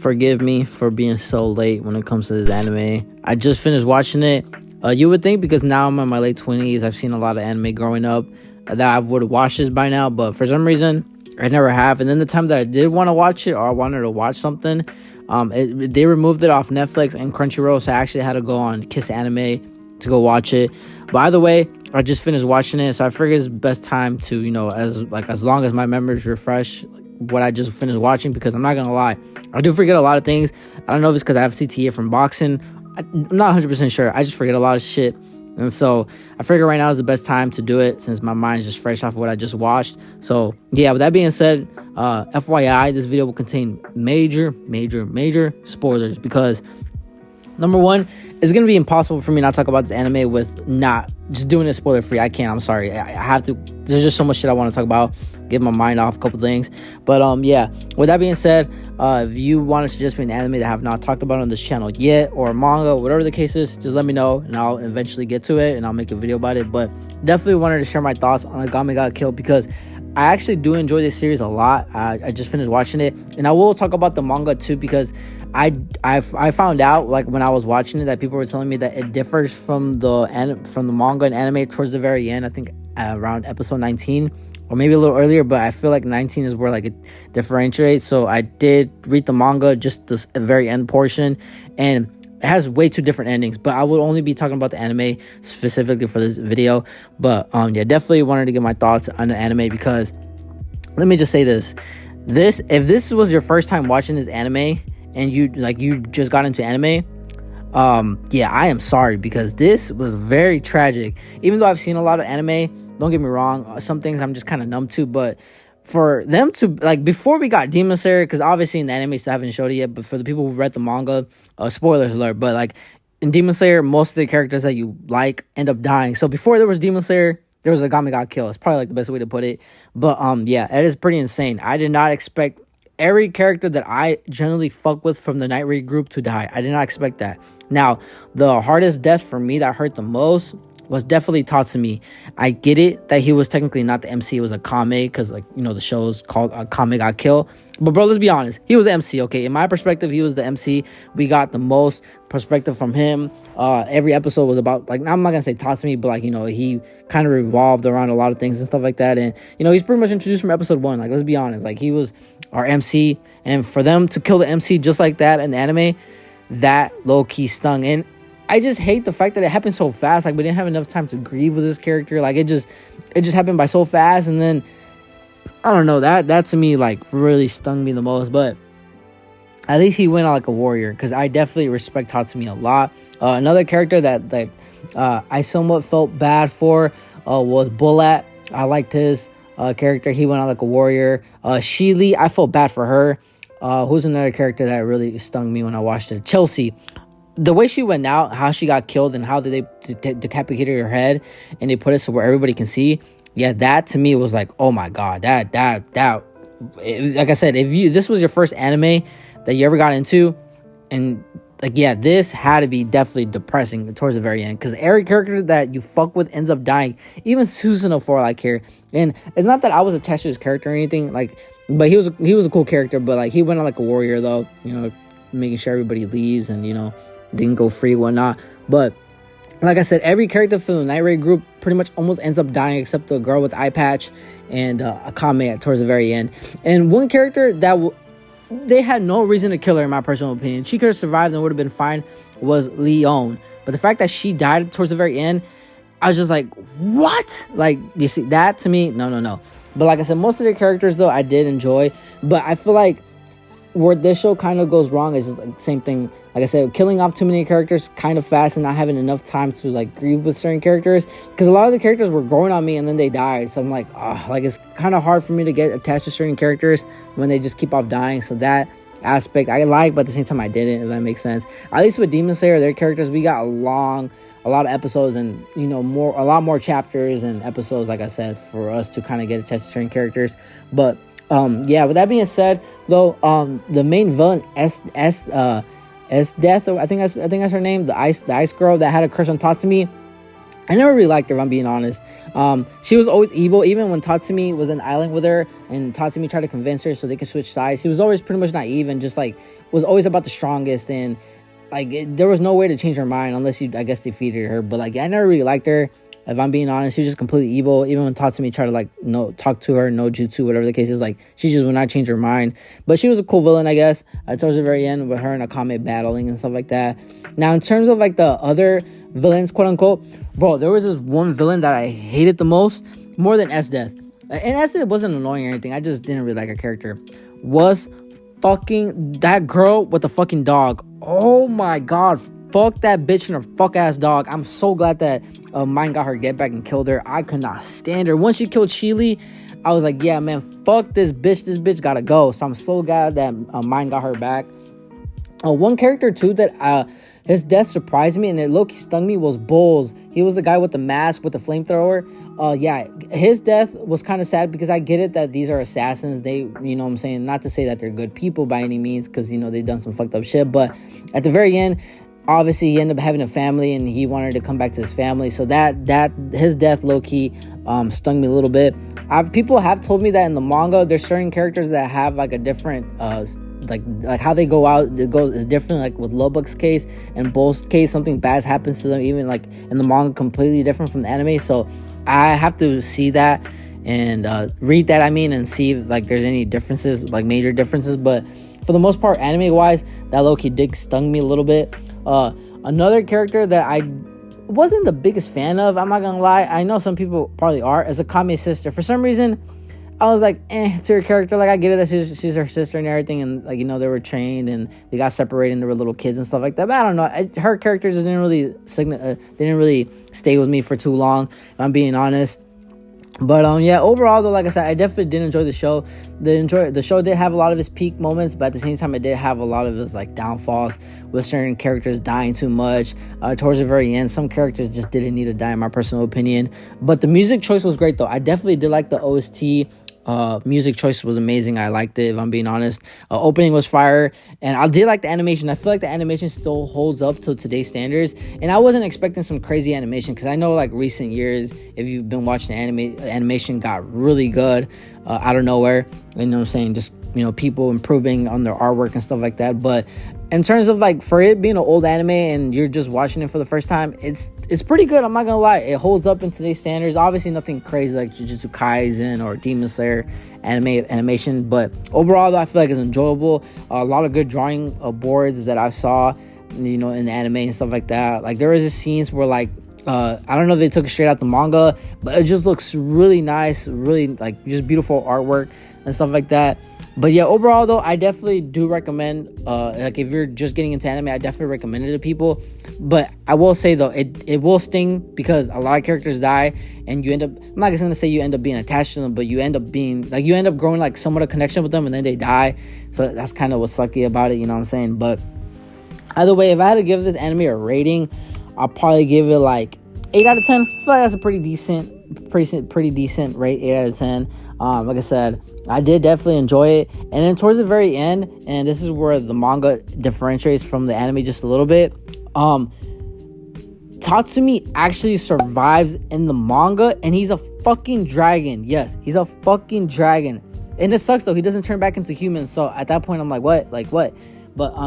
forgive me for being so late when it comes to this anime. I just finished watching it. You would think because now I'm in my late 20s, I've seen a lot of anime growing up, that I would have watched this by now, but for some reason I never have. And then the time that I did want to watch it, or I wanted to watch something, they removed it off Netflix and Crunchyroll, so I actually had to go on Kiss Anime to go watch it. By the way, I just finished watching it, so I figured it's the best time to, as long as my memories refresh what I just finished watching, because I'm not gonna lie, I do forget a lot of things. I don't know if it's because I have CTA from boxing. I'm not 100% sure. I just forget a lot of shit. And so I figure right now is the best time to do it, since my mind is just fresh off of what I just watched. So yeah, with that being said, FYI, this video will contain major spoilers, because number one, it's going to be impossible for me not to talk about this anime with not just doing it spoiler free. I can't. I'm sorry. I have to. There's just so much shit I want to talk about. Get my mind off a couple things. But yeah, with that being said, if you want to suggest me an anime that I have not talked about on this channel yet, or manga, whatever the case is, just let me know and I'll eventually get to it and I'll make a video about it. But definitely wanted to share my thoughts on Akame got killed, because I actually do enjoy this series a lot. I just finished watching it, and I will talk about the manga too, because I found out, like, when I was watching it, that people were telling me that it differs from the manga and anime towards the very end. I think around episode 19, or maybe a little earlier, but I feel like 19 is where, like, it differentiates. So I did read the manga, just the very end portion, and it has way two different endings. But I will only be talking about the anime specifically for this video. But yeah, definitely wanted to get my thoughts on the anime, because let me just say this: if this was your first time watching this anime, and you just got into anime, yeah, I am sorry, because this was very tragic. Even though I've seen a lot of anime, don't get me wrong, some things I'm just kind of numb to, but for them to, like, before we got Demon Slayer, because obviously in the anime still haven't showed it yet, but for the people who read the manga, spoilers alert, but like in Demon Slayer, most of the characters that you like end up dying. So before there was Demon Slayer, there was Akame got killed. It's probably like the best way to put it. But yeah, it is pretty insane. I did not expect every character that I generally fuck with from the Night Raid group to die. I did not expect that. Now, the hardest death for me that hurt the most was definitely Tatsumi. I get it that he was technically not the MC, it was Akame, because, like, you know, the show's called Akame got killed. But bro, let's be honest, he was the MC, okay? In my perspective, he was the MC. We got the most perspective from him. Every episode was about, like, I'm not gonna say Tatsumi, but, like, you know, he kind of revolved around a lot of things and stuff like that. And, you know, he's pretty much introduced from episode 1. Like, let's be honest, like, he was our MC. And for them to kill the MC just like that in the anime, that low-key stung. And I just hate the fact that it happened so fast. Like, we didn't have enough time to grieve with this character. Like, it just happened by so fast. And then, I don't know, that to me, like, really stung me the most. But at least he went out like a warrior, because I definitely respect Tatsumi a lot. Another character that I somewhat felt bad for was Bullet. I liked his character. He went out like a warrior. Sheely, I felt bad for her. Who's another character that really stung me when I watched it? Chelsea. The way she went out, how she got killed, and how did they decapitated her head, and they put it so where everybody can see. Yeah, that to me was like, oh my god, that like I said, if this was your first anime that you ever got into, and, like, yeah, this had to be definitely depressing towards the very end, because every character that you fuck with ends up dying. Even Susanoo, for all I care. And it's not that I was attached to his character or anything, like, but he was a cool character. But, like, he went on like a warrior, though, you know, making sure everybody leaves and, you know, didn't go free, whatnot. But like I said, every character from the Night Raid group pretty much almost ends up dying, except the girl with the eye patch and Akame towards the very end. And one character that they had no reason to kill her, in my personal opinion, she could have survived and would have been fine, was Leon. But the fact that she died towards the very end, I was just like, what? Like, you see, that to me, no. But like I said, most of the characters, though, I did enjoy. But I feel like where this show kind of goes wrong is, like, same thing. Like I said, killing off too many characters kind of fast and not having enough time to, like, grieve with certain characters. Because a lot of the characters were growing on me and then they died. So I'm like, like, it's kind of hard for me to get attached to certain characters when they just keep off dying. So that aspect I like, but at the same time I didn't, if that makes sense. At least with Demon Slayer, their characters, we got a lot of episodes and, you know, a lot more chapters and episodes, like I said, for us to kind of get attached to certain characters. But yeah, with that being said, though, the main villain, S Death, or I think that's her name, the ice girl that had a crush on Tatsumi, I never really liked her, if I'm being honest. She was always evil, even when Tatsumi was on the island with her, and Tatsumi tried to convince her so they could switch sides. She was always pretty much naive and just like was always about the strongest, and like there was no way to change her mind unless you, I guess, defeated her. But like I never really liked her, if I'm being honest. She was just completely evil. Even when Tatsumi tried to like no talk to her, no jutsu, whatever the case is, like she just would not change her mind. But she was a cool villain, I guess. Towards the very end with her and Akame battling and stuff like that. Now in terms of like the other villains, quote unquote, bro, there was this one villain that I hated the most, more than S-Death. And S-Death wasn't annoying or anything, I just didn't really like her character. Was fucking that girl with the fucking dog. Oh my god, fuck that bitch and her fuck ass dog. I'm so glad that Mine got her get back and killed her. I could not stand her. Once she killed Chili, I was like, yeah man, fuck this bitch gotta go. So I'm so glad that Mine got her back. One character too that his death surprised me and it low-key stung me was Bulls. He was the guy with the mask with the flamethrower. Yeah, his death was kind of sad because I get it that these are assassins. They, you know what I'm saying, not to say that they're good people by any means, because, you know, they've done some fucked up shit. But at the very end, obviously he ended up having a family and he wanted to come back to his family. So that his death low-key stung me a little bit. People have told me that in the manga, there's certain characters that have like a different like how they go out, it goes is different. Like with Lobuk's case and Bull's case, something bad happens to them, even like in the manga, completely different from the anime. So I have to see that and read that, I mean, and see if like there's any differences, like major differences. But for the most part, anime wise, that low-key did stung me a little bit. Another character that I wasn't the biggest fan of, I'm not gonna lie, I know some people probably are, is Akame's sister. For some reason I was like, to her character. Like, I get it that she's her sister and everything, and like, you know, they were trained and they got separated and they were little kids and stuff like that. But I don't know, her character just didn't really stay with me for too long, if I'm being honest. But yeah, overall though, like I said, I definitely did enjoy the show. The show did have a lot of its peak moments, but at the same time, it did have a lot of its like downfalls, with certain characters dying too much. Towards the very end, some characters just didn't need to die, in my personal opinion. But the music choice was great though. I definitely did like the OST. Music choice was amazing. I liked it, if I'm being honest. Opening was fire, and I did like the animation. I feel like the animation still holds up to today's standards, and I wasn't expecting some crazy animation, because I know like recent years, if you've been watching animation got really good out of nowhere. You know what I'm saying? Just, you know, people improving on their artwork and stuff like that. But in terms of like, for it being an old anime and you're just watching it for the first time, it's pretty good. I'm not gonna lie, it holds up in today's standards. Obviously nothing crazy like Jujutsu Kaisen or Demon Slayer animation, but overall though, I feel like it's enjoyable. A lot of good drawing boards that I saw, you know, in the anime and stuff like that. Like there was just scenes where like I don't know if they took it straight out the manga, but it just looks really nice, really like just beautiful artwork and stuff like that. But yeah, overall though, I definitely do recommend, like if you're just getting into anime, I definitely recommend it to people. But I will say though, it will sting, because a lot of characters die and you end up, I'm not gonna say you end up being attached to them, but you end up being like, you end up growing like somewhat a connection with them, and then they die. So that's kind of what's sucky about it, you know what I'm saying? But either way, if I had to give this anime a rating, I'll probably give it like 8 out of 10. I feel like that's a pretty decent rate, 8 out of 10. Like I said, I did definitely enjoy it. And then towards the very end, and this is where the manga differentiates from the anime just a little bit, Tatsumi actually survives in the manga, and he's a fucking dragon. Yes, he's a fucking dragon. And it sucks though, he doesn't turn back into human. So at that point I'm like, what? But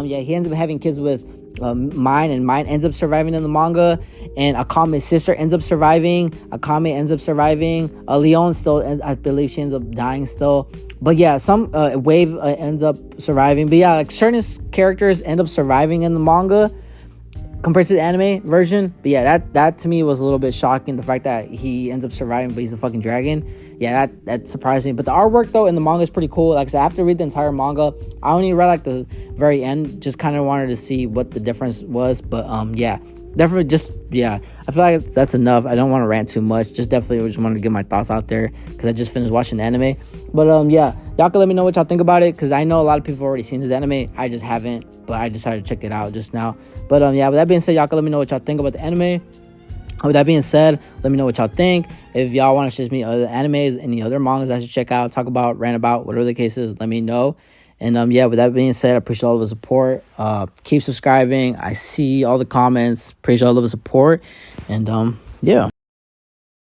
yeah, he ends up having kids with Mine, and Mine ends up surviving in the manga, and Akame's sister ends up surviving. Akame ends up surviving. Leon still, I believe she ends up dying still. But yeah, some Wave ends up surviving. But yeah, like certain characters end up surviving in the manga compared to the anime version. But yeah, that to me was a little bit shocking, the fact that he ends up surviving, but he's a fucking dragon. Yeah, that surprised me. But the artwork though in the manga is pretty cool. Like I said, I have to read the entire manga. I only read like the very end, just kind of wanted to see what the difference was. But yeah, definitely I feel like that's enough. I don't want to rant too much. Definitely just wanted to get my thoughts out there, because I just finished watching the anime. But yeah, y'all can let me know what y'all think about it, because I know a lot of people have already seen this anime. I just haven't, but I decided to check it out just now. But yeah, with that being said, y'all can let me know what y'all think about the anime. With that being said, let me know what y'all think. If y'all want to suggest me other animes, any other mangas I should check out, talk about, rant about, whatever the case is, let me know. And yeah, with that being said, I appreciate all of the support. Keep subscribing. I see all the comments. Appreciate all of the support. And yeah.